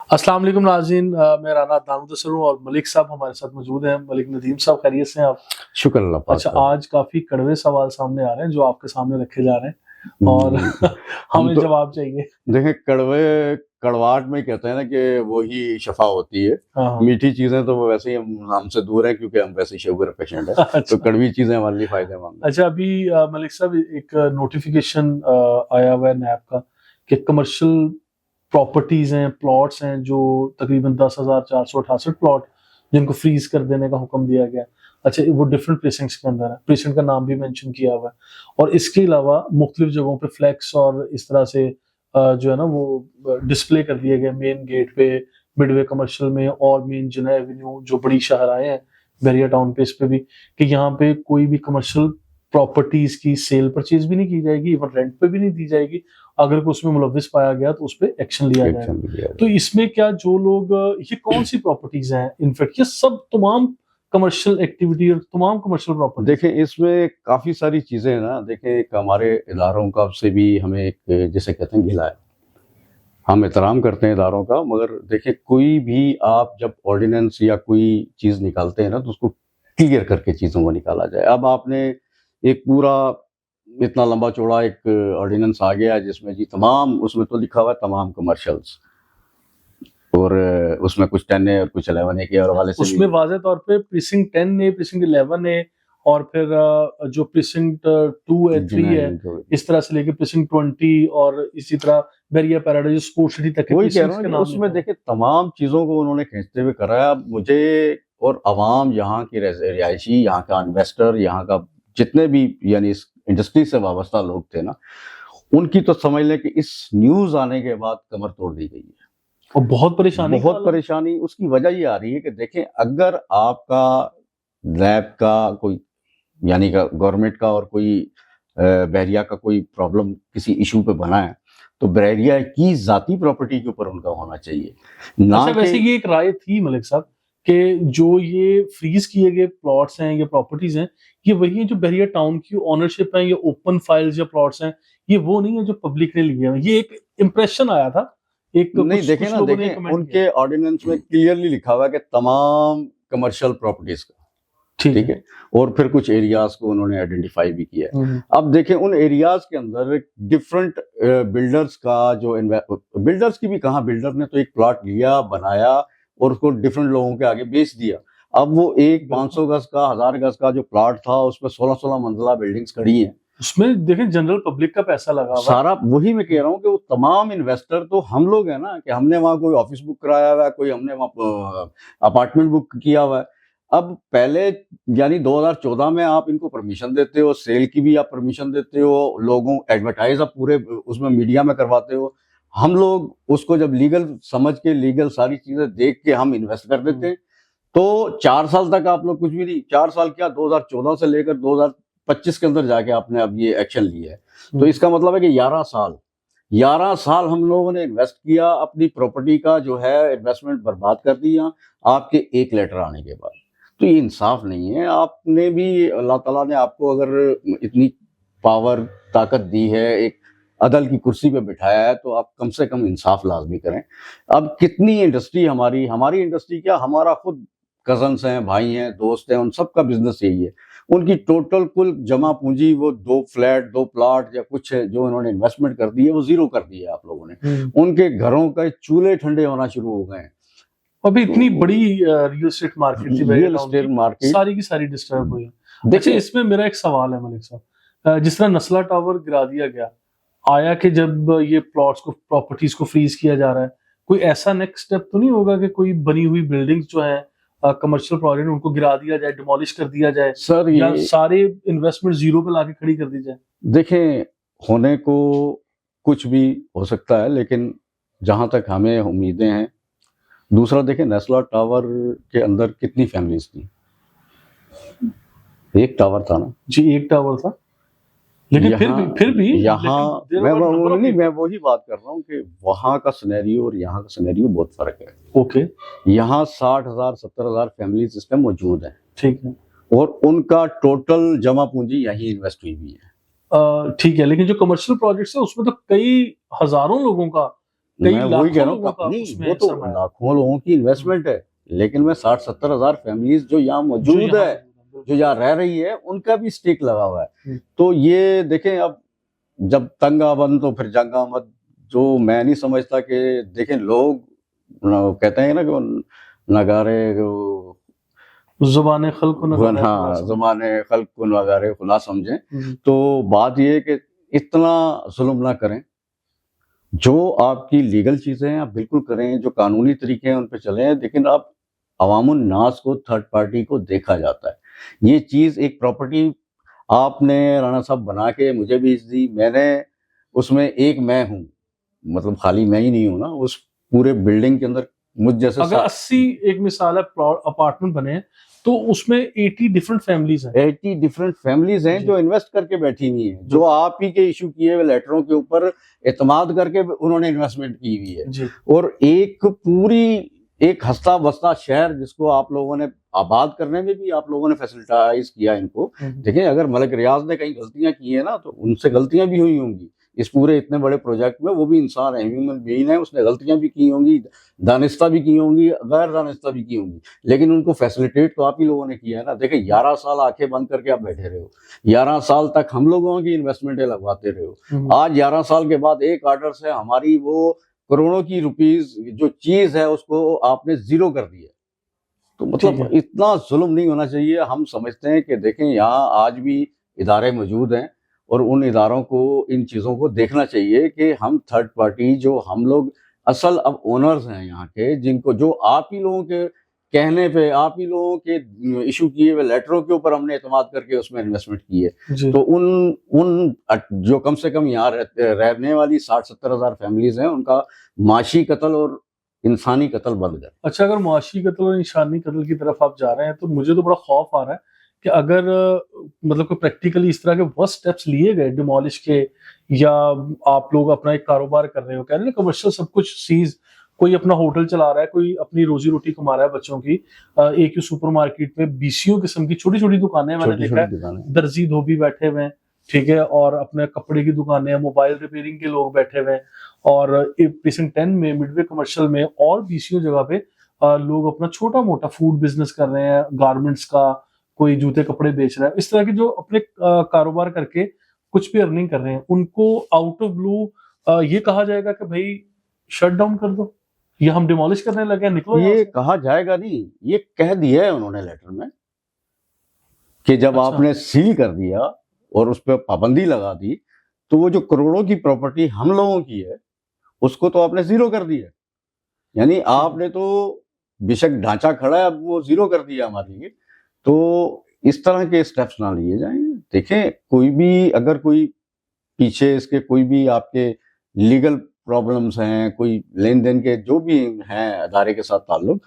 अस्सलाम वालेकुम नाज़रीन, मैं राना अदनान मुदस्सिर हूँ और मलिक साहब हमारे साथ मौजूद हैं। मलिक नदीम साहब, खैरियत से हैं आप? शुक्र अल्लाह पाक अच्छा, का। आज काफ़ी कड़वे सवाल सामने आ रहे हैं जो आपके सामने रखे जा रहे हैं और हम हमें तो जवाब चाहिए। देखें, कड़वाहट में कहते हैं ना कि वही शफा होती है। हाँ हाँ। मीठी चीजें तो वो वैसे ही हमसे दूर है, क्योंकि हम वैसे ही शुगर पेशेंट है। तो अच्छा कड़वी चीजें हमारे लिए फायदेमंद है। अच्छा, अभी मलिक साहब एक नोटिफिकेशन आया हुआ है नैब का कि कमर्शियल प्रॉपर्टीज हैं, प्लॉट्स हैं जो तकरीबन 10,468 प्लॉट जिनको फ्रीज कर देने का हुक्म दिया गया। अच्छा, वो डिफरेंट प्रीसिंक्ट्स के अंदर है, प्रीसिंक्ट का नाम भी मेंशन किया हुआ है और इसके अलावा मुख्तलिफ जगहों पे फ्लैक्स और इस तरह से जो है ना वो डिस्प्ले कर दिए गए मेन गेट पे, मिडवे कमर्शियल में और मेन जिना एवेन्यू जो बड़ी शाहराएं हैं बहरिया टाउन पे, इस पे भी कि यहाँ पे कोई भी कमर्शियल प्रॉपर्टीज की सेल परचेज भी नहीं की जाएगी, इवन रेंट पे भी नहीं दी जाएगी। अगर कोई उसमें मुलव्विस पाया गया तो उस पर एक्शन लिया जाएगा। तो इसमें क्या जो लोग ये कौन सी प्रॉपर्टीज हैं, इनफैक्ट ये सब तमाम कमर्शियल एक्टिविटी और तमाम कमर्शियल प्रॉपर्टी? देखें, इसमें काफी सारी चीजें हैं ना। देखें, एक हमारे इदारों का से भी हमें एक जिसे कहते हैं गिला है। हम एहतराम करते हैं इदारों का, मगर देखिए, कोई भी आप जब ऑर्डिनेंस या कोई चीज़ निकालते हैं ना, तो उसको क्लियर करके चीज़ों को निकाला जाए। अब आपने एक पूरा इतना लंबा चौड़ा एक ऑर्डिनेंस आ गया जिसमें जी तमाम, उसमें तो लिखा हुआ है तमाम कमर्शियल्स, और उसमें कुछ 10 है और कुछ 11 है के हवाले से उसमें वाज़ेह तौर पे प्रीसिंक्ट 10 है, प्रीसिंक्ट 11 है और फिर जो प्रीसिंक्ट 2 है, 3 है, इस तरह से लेके प्रीसिंक्ट 20 और इसी तरह बहरिया पैराडाइज स्पोर्ट्स सिटी तक के वही कह रहा प्रीसिंक्ट्स के हूँ। नाम उसमें देखिए तमाम चीज़ों को उन्होंने खींचते हुए करा है। अब मुझे और अवाम, यहाँ की रिहायशी, यहाँ का इन्वेस्टर, यहाँ का जितने भी यानी इस इंडस्ट्री से वाबस्ता लोग थे ना, उनकी तो समझ लें कि इस न्यूज़ आने के बाद कमर तोड़ दी गई है और बहुत परेशानी। उसकी वजह ये आ रही है कि देखें, अगर आपका लैब का कोई यानी का गवर्नमेंट का और कोई बहरिया का कोई प्रॉब्लम किसी इशू पे बना है, तो बहरिया की जाती प्रॉपर्टी के ऊपर उनका होना चाहिए ना। अच्छा, वैसे ये एक राय थी मलिक साहब कि जो ये फ्रीज किए गए प्लॉट्स हैं या प्रॉपर्टीज हैं, ये वही है जो बहरिया टाउन की ओनरशिप है, ये ओपन फाइल्स या प्लॉट्स हैं, ये वो नहीं है जो पब्लिक ने लिए हैं। ये एक इंप्रेशन आया था एक नहीं, देखें ना, देखें उनके ऑर्डिनेंस में क्लियरली लिखा हुआ है कि तमाम कमर्शियल प्रॉपर्टीज का, ठीक है, और फिर कुछ एरियाज को उन्होंने आइडेंटिफाई भी किया है। अब देखें, उन एरियाज के अंदर डिफरेंट बिल्डर्स का जो बिल्डर्स की भी कहाँ, बिल्डर ने तो एक प्लॉट लिया, बनाया और उसको डिफरेंट लोगों के आगे बेच दिया। अब वो एक 500 गज का, 1000 गज का जो प्लॉट था, उसमें 16-16 मंजिला बिल्डिंग्स खड़ी हैं। उसमें देखें जनरल पब्लिक का पैसा लगा हुआ सारा। वही मैं कह रहा हूँ कि वो तमाम इन्वेस्टर तो हम लोग हैं ना, कि हमने वहाँ कोई ऑफिस बुक कराया हुआ है, कोई हमने वहाँ अपार्टमेंट बुक किया हुआ है। अब पहले यानी 2014 में आप इनको परमिशन देते हो, सेल की भी आप परमिशन देते हो, लोगों एडवर्टाइज आप पूरे उसमें मीडिया में करवाते हो। हम लोग उसको जब लीगल समझ के, लीगल सारी चीजें देख के हम इन्वेस्ट कर देते हैं। तो 4 साल तक आप लोग कुछ भी नहीं, 4 साल क्या, 2014 से लेकर 2025 के अंदर जाके आपने अब ये एक्शन लिया है। तो इसका मतलब है कि 11 साल हम लोगों ने इन्वेस्ट किया, अपनी प्रॉपर्टी का जो है इन्वेस्टमेंट बर्बाद कर दिया आपके एक लेटर आने के बाद। तो ये इंसाफ नहीं है। आपने भी, अल्लाह ताला ने आपको अगर इतनी पावर, ताकत दी है, एक अदल की कुर्सी पे बिठाया है, तो आप कम से कम इंसाफ लाजमी करें। अब कितनी इंडस्ट्री हमारी इंडस्ट्री क्या, हमारा खुद कजन्स हैं, भाई हैं, दोस्त हैं, उन सब का बिजनेस यही है। उनकी टोटल कुल जमा पूंजी, वो 2 फ्लैट, 2 प्लॉट या कुछ है जो उन्होंने इन्वेस्टमेंट कर दी है, वो जीरो कर दी है आप लोगों ने। उनके घरों का चूल्हे ठंडे होना शुरू हो गए। अभी इतनी बड़ी रियल एस्टेट मार्केट थी, रियल एस्टेट मार्केट सारी की सारी डिस्टर्ब हुई है। देखिए, इसमें मेरा एक सवाल है मलिक साहब, जिस तरह नस्ला टावर गिरा दिया गया, आया कि जब ये प्लॉट्स को, प्रॉपर्टीज को फ्रीज किया जा रहा है, कोई ऐसा नेक्स्ट स्टेप तो नहीं होगा कि कोई बनी हुई बिल्डिंग्स जो है कमर्शियल प्रोजेक्ट, उनको गिरा दिया जाए, डिमोलिश कर दिया जाए सर, या सारे इन्वेस्टमेंट जीरो पे लाके खड़ी कर दी जाए? देखें, होने को कुछ भी हो सकता है, लेकिन जहां तक हमें उम्मीदें हैं। दूसरा देखें, नेस्ला टावर के अंदर कितनी फैमिलीज थी? एक टावर था ना जी, एक टावर था, लेकिन फिर भी यहाँ मैं वही बात कर रहा हूँ कि वहाँ का सिनेरियो और यहाँ का सिनेरियो बहुत फर्क है। ओके, यहाँ 60,000 70,000 फैमिलीज इस टाइम मौजूद हैं, ठीक है, और उनका टोटल जमा पूंजी यहीं इन्वेस्ट हुई है। ठीक है, लेकिन जो कमर्शियल प्रोजेक्ट्स है उसमें तो कई हजारों लोगों का کئی میں وہی کہہ لاکھوں رہا لوگوں کا ہوں نہیں، اس میں وہ تو سرمایہ ہے۔ لاکھوں لوگوں کی انویسٹمنٹ ہے، لیکن میں 60-70 ہزار فیملیز جو یہاں جو موجود یہاں ہے، موجود جو یہاں رہ رہی ہے، ان کا بھی اسٹیک لگا ہوا ہے۔ ہوں۔ تو یہ دیکھیں، اب جب تنگ آمد تو پھر جنگ آمد، جو میں نہیں سمجھتا کہ دیکھیں لوگ کہتے ہیں نا کہ وہ نگارے زبان خلق کو نگارہ خلا ہاں سمجھے۔ زبان خلق کو نگارے خلا سمجھیں، ہوں۔ تو بات یہ ہے کہ اتنا ظلم نہ کریں، جو آپ کی لیگل چیزیں ہیں آپ بالکل کریں، جو قانونی طریقے ہیں ان پہ چلیں، لیکن آپ عوام الناس کو، تھرڈ پارٹی کو دیکھا جاتا ہے۔ یہ چیز ایک پراپرٹی آپ نے رانا صاحب بنا کے مجھے بیچ دی، میں نے اس میں ایک میں ہوں، مطلب خالی میں ہی نہیں ہوں نا اس پورے بلڈنگ کے اندر، مجھ جیسے اگر 80 ایک مثال ہے اپارٹمنٹ بنے ہیں تو اس میں 80 ڈفرنٹ فیملیز ہیں، 80 ڈفرینٹ فیملیز ہیں جی۔ جو انویسٹ کر کے بیٹھی ہوئی ہیں، جو آپ ہی کے ایشو کیے ہوئے لیٹروں کے اوپر اعتماد کر کے انہوں نے انویسٹمنٹ کی ہوئی ہے، جی۔ اور ایک پوری ایک ہستہ بستہ شہر جس کو آپ لوگوں نے آباد کرنے میں بھی آپ لوگوں نے فیسلٹائز کیا ان کو۔ دیکھیں اگر ملک ریاض نے کہیں غلطیاں کی ہیں نا تو ان سے غلطیاں بھی ہوئی ہوں گی اس پورے اتنے بڑے پروجیکٹ میں، وہ بھی انسان ہے، ہیومن بینگ ہے، اس نے غلطیاں بھی کی ہوں گی، دانستہ بھی کی ہوں گی، غیر دانستہ بھی کی ہوں گی، لیکن ان کو فیسلیٹیٹ تو آپ ہی لوگوں نے کیا ہے نا۔ دیکھیں 11 سال آنکھیں بند کر کے آپ بیٹھے رہے ہو، 11 سال تک ہم لوگوں کی انویسٹمنٹیں لگواتے رہے ہو، آج 11 سال کے بعد ایک آرڈر سے ہماری وہ کروڑوں کی روپیز جو چیز ہے اس کو آپ نے زیرو کر دیا۔ تو مطلب اتنا ظلم نہیں ہونا چاہیے۔ ہم سمجھتے ہیں کہ دیکھیں یہاں آج بھی ادارے موجود ہیں، اور ان اداروں کو ان چیزوں کو دیکھنا چاہیے کہ ہم تھرڈ پارٹی جو ہم لوگ اصل اب اونرز ہیں یہاں کے، جن کو جو آپ ہی لوگوں کے کہنے پہ، آپ ہی لوگوں کے ایشو کیے ہوئے لیٹروں کے اوپر ہم نے اعتماد کر کے اس میں انویسٹمنٹ کی ہے، تو ان جو کم سے کم یہاں رہنے والی 60-70 ہزار فیملیز ہیں، ان کا معاشی قتل اور انسانی قتل بند کر۔ اچھا، اگر معاشی قتل اور انسانی قتل کی طرف آپ جا رہے ہیں تو مجھے تو بڑا خوف آ رہا ہے کہ اگر مطلب کوئی پریکٹیکلی اس طرح کے ورسٹ سٹیپس لیے گئے ڈیمولش کے، یا آپ لوگ اپنا ایک کاروبار کر رہے ہو، کہہ رہے ہیں کمرشل سب کچھ سیز، کوئی اپنا ہوٹل چلا رہا ہے، کوئی اپنی روزی روٹی کما رہا ہے بچوں کی، ایک ہی سپر مارکیٹ میں 20 قسم کی چھوٹی چھوٹی دکانیں میں نے دیکھا ہے، درزی دھوبی بیٹھے ہوئے ہیں، ٹھیک ہے، اور اپنے کپڑے کی دکانیں ہیں، موبائل ریپیئرنگ کے لوگ بیٹھے ہوئے ہیں، اور پیسنٹ 10 میں مڈ وے کمرشل میں اور 20 جگہ پہ لوگ اپنا چھوٹا موٹا فوڈ بزنس کر رہے ہیں، گارمنٹس کا، کوئی جوتے کپڑے بیچ رہا ہے، اس طرح کے جو اپنے کاروبار کر کے کچھ بھی ارننگ کر رہے ہیں، ان کو آؤٹ آف بلو یہ کہا جائے گا کہ بھائی شٹ ڈاؤن کر دو، یا ہم ڈیمولش کرنے لگے ہیں، نکلو یہاں یہ سے۔ کہا جائے گا نہیں، یہ کہہ دیا ہے انہوں نے لیٹر میں کہ جب آپ نے سیل کر دیا اور اس پہ پابندی لگا دی تو وہ جو کروڑوں کی پراپرٹی ہم لوگوں کی ہے اس کو تو آپ نے زیرو کر دیا، یعنی آپ نے تو بے شک ڈھانچہ کھڑا ہے، اب وہ زیرو کر دیا ہمارے لیے۔ تو اس طرح کے سٹیپس نہ لیے جائیں۔ دیکھیں کوئی بھی اگر کوئی پیچھے اس کے کوئی بھی آپ کے لیگل پرابلمس ہیں، کوئی لین دین کے جو بھی ہیں ادارے کے ساتھ تعلق،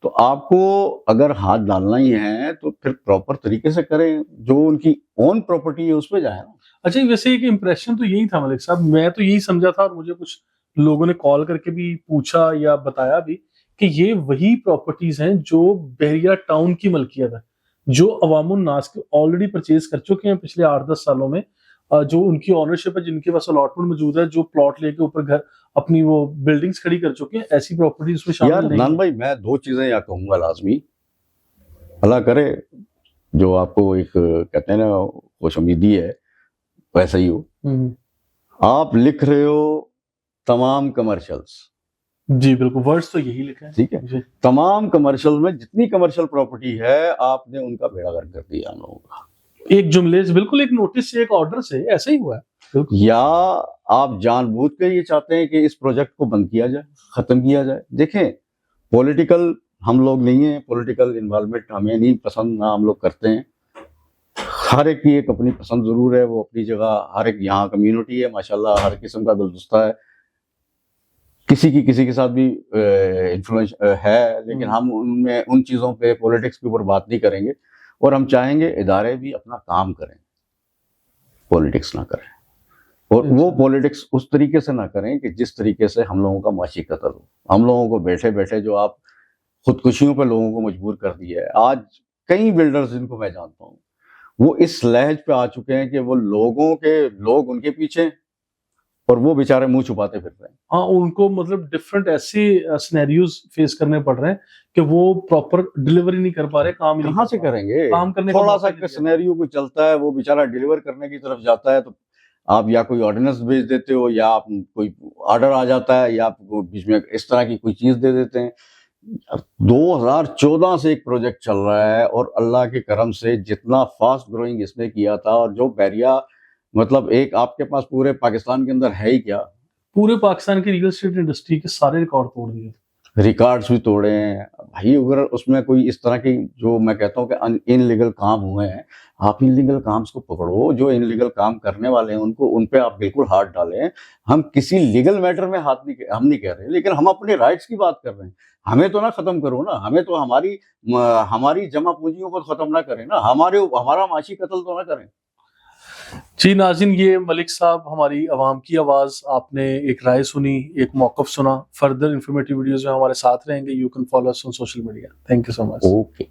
تو آپ کو اگر ہاتھ ڈالنا ہی ہے تو پھر پراپر طریقے سے کریں، جو ان کی اون پراپرٹی ہے اس پہ جائیں۔ اچھا، ویسے ایک امپریشن تو یہی تھا ملک صاحب، میں تو یہی سمجھا تھا، اور مجھے کچھ لوگوں نے کال کر کے بھی پوچھا یا بتایا بھی کہ یہ وہی پراپرٹیز ہیں جو بحریہ ٹاؤن کی ملکیت ہے، جو عوام الناس کے آلریڈی پرچیز کر چکے ہیں پچھلے 8-10 سالوں میں، جو ان کی اونرشپ ہے، جن کے پاس الاٹمنٹ موجود ہے، جو پلاٹ لے کے اوپر گھر اپنی وہ بلڈنگز کھڑی کر چکے ہیں، ایسی پراپرٹیز اس میں شامل نہیں نان ہیں۔ بھائی میں دو چیزیں یا کہوں گا لازمی، اللہ کرے جو آپ کو ایک کہتے ہیں نا خوش امیدی ہے ویسا ہی ہو۔ آپ لکھ رہے ہو تمام کمرشلز، جی بالکل، ورڈز تو یہی لکھے ہیں، ٹھیک ہے، تمام کمرشل میں جتنی کمرشل پراپرٹی ہے آپ نے ان کا بیڑا غرق کر دیا ہم لوگوں کا، ایک جملے سے، بالکل ایک نوٹس سے، ایک آرڈر سے، ایسا ہی ہوا ہے۔ یا آپ جان بوجھ کے یہ چاہتے ہیں کہ اس پروجیکٹ کو بند کیا جائے، ختم کیا جائے۔ دیکھیں پولیٹیکل ہم لوگ نہیں ہیں، پولیٹیکل انوالومنٹ ہمیں نہیں پسند، نہ ہم لوگ کرتے ہیں، ہر ایک کی ایک اپنی پسند ضرور ہے، وہ اپنی جگہ، ہر ایک یہاں کمیونٹی ہے ماشاءاللہ، ہر قسم کا گلدستہ ہے، کسی کی کسی کے ساتھ بھی انفلوئنس ہے، لیکن ہم ان میں ان چیزوں پہ پولیٹکس کے اوپر بات نہیں کریں گے، اور ہم چاہیں گے ادارے بھی اپنا کام کریں، پولیٹکس نہ کریں، اور وہ پولیٹکس اس طریقے سے نہ کریں کہ جس طریقے سے ہم لوگوں کا معاشی قتل ہو، ہم لوگوں کو بیٹھے بیٹھے جو آپ خودکشیوں پہ لوگوں کو مجبور کر دیا ہے۔ آج کئی بلڈرز جن کو میں جانتا ہوں وہ اس لہج پہ آ چکے ہیں کہ وہ لوگ ان کے پیچھے، اور وہ बेचारे मुंह छुपाते फिर रहे हैं. हाँ, उनको मतलब डिफरेंट ऐसे सिनेरियोज फेस करने पड़ रहे हैं कि वो प्रॉपर डिलीवरी नहीं कर पा रहे, काम ही नहीं कहाँ कर से पा रहे। करेंगे? काम करने का थोड़ा मौका सा ही नहीं दिया। सिनेरियो कोई चलता है, वो बेचारा डिलीवर करने की तरफ जाता है, तो आप या कोई ऑर्डिनेंस भेज देते हो, या आप कोई ऑर्डर आ जाता है, या आपको बीच में इस तरह की कोई चीज दे देते हैं. 2014 से एक प्रोजेक्ट चल रहा है, और अल्लाह के करम से जितना फास्ट ग्रोइंग इसने किया था, और जो बैरिया मतलब एक आपके पास पूरे पाकिस्तान के अंदर है ही क्या, पूरे पाकिस्तान की रियल एस्टेट इंडस्ट्री के सारे रिकॉर्ड तोड़ दिए। रिकॉर्ड्स भी तोड़े हैं भाई. अगर उसमें कोई इस तरह की, जो मैं कहता हूँ कि इनलीगल काम हुए हैं, आप इनलीगल काम्स को पकड़ो. जो इनलीगल काम करने वाले हैं उनको, उन पे आप बिल्कुल हाथ डालें. हम किसी लीगल मैटर में हम नहीं कह रहे, लेकिन हम अपने राइट्स की बात कर रहे हैं. हमें तो ना खत्म करो ना, हमें तो हमारी जमा पूंजियों को खत्म ना करें ना, हमारा माशी कत्ल तो ना करें. जी नाज़रीन, ये मलिक साहब हमारी आवाम की आवाज़, आपने एक राय सुनी, एक मौक़िफ़ सुना. फर्दर इंफॉर्मेटिव वीडियोज़ में हमारे साथ रहेंगे. You can follow us on social media. Thank you so much. Okay.